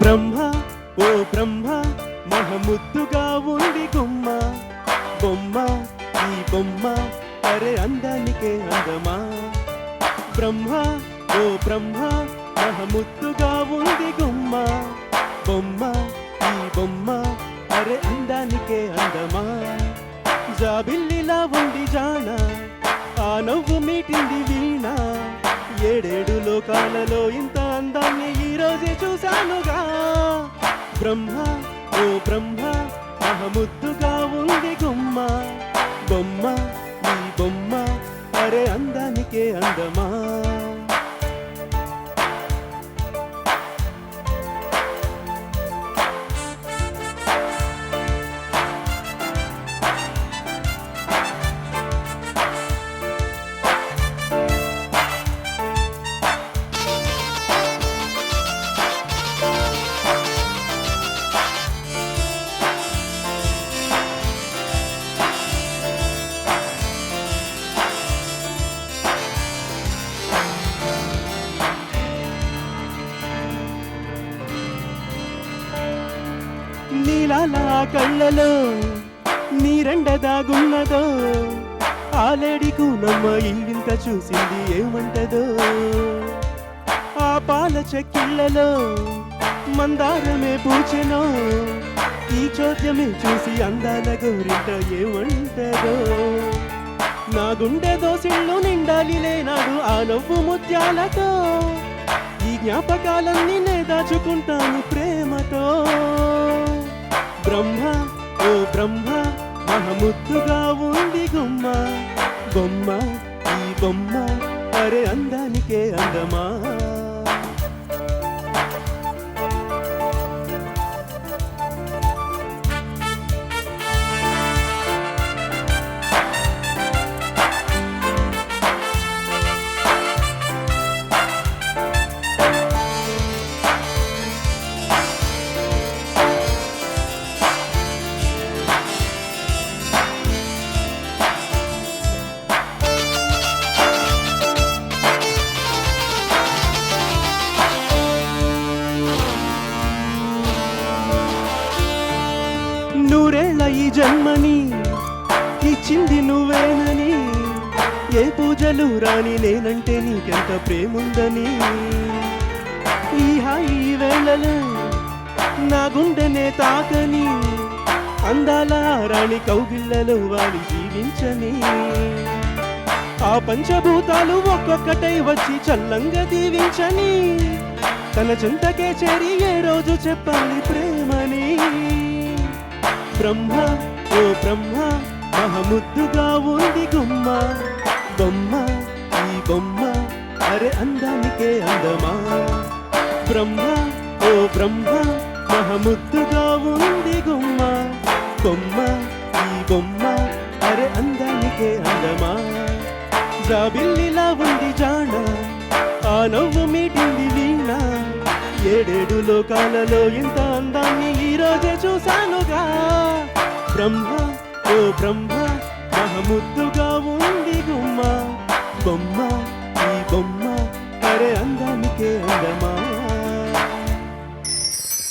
బ్రహ్మ ఓ బ్రహ్మ మహముద్దుగా ఉంది గుమ్మ బొమ్మ ఈ బొమ్మ అరే అందానికే అందమా బ్రహ్మ ఓ బ్రహ్మ మహముద్దుగా ఉంది గుమ్మ బొమ్మ ఈ బొమ్మ అరే అందానికే అందమా జాబిల్లిలా ఉంది జాన ఆ నవ్వు మీటింది వీణ ఏడేడు లోకాలలో ఇంత అందాన్ని ఈ రోజే చూశానుగా బ్రహ్మ ఓ బ్రహ్మ మహముద్దుగా ఉంది గుమ్మ బొమ్మ ఈ బొమ్మ అరే అందానికే అందమా నీలాలా కళ్ళలో నీరెండ దాగున్నదో ఆలేడికు నమ్మ ఇంత చూసింది ఏమంటదో ఆ పాల చెక్కిళ్ళలో మందారమే పూచెనో ఈ చోద్యమే చూసి అందాల గోరింట ఏమంటదో నా గుండె దోసిళ్ళు నిండాలి లేనాడు ఆ నవ్వు ముత్యాలతో ఈ జ్ఞాపకాలన్నీ నే దాచుకుంటాను ప్రేమతో బ్రహ్మ ఓ బ్రహ్మ మహముద్దుగా ఉంది గుమ్మ బొమ్మ ఈ బొమ్మ అరే అందానికే అందమా నూరేళ్ల ఈ జన్మని ఇచ్చింది నువ్వేనని ఏ పూజలు రాని నేనంటే నీకెంత ప్రేముందని ఈ హాయి వేళలో నా గుండెనే తాకని అందాల రాణి కౌగిళ్ళలో వాలి జీవించని ఆ పంచభూతాలు ఒక్కొక్కటై వచ్చి చల్లంగా దీవించని తన చెంతకే చేరి ఏ రోజు చెప్పాలి ప్రేమని బ్రహ్మ ఓ బ్రహ్మ మహముద్దుగా ఉంది గుమ్మ బొమ్మ ఈ బొమ్మ అరే అందానికే అందమా బ్రహ్మ ఓ బ్రహ్మ మహముద్దుగా ఉంది గుమ్మ బొమ్మ ఈ బొమ్మ అరే అందానికే అందమా జాబిల్లిలా ఉంది జాన ఆ నవ్వు మీటింది వీణ ఏడేడు లోకాలలో ఇంత అందాన్ని ఈ రోజే చూశానుగా బ్రహ్మ ఓ బ్రహ్మ మహముద్దుగా ఉంది గుమ్మ బొమ్మ ఈ బొమ్మ అరే అందానికే అందమా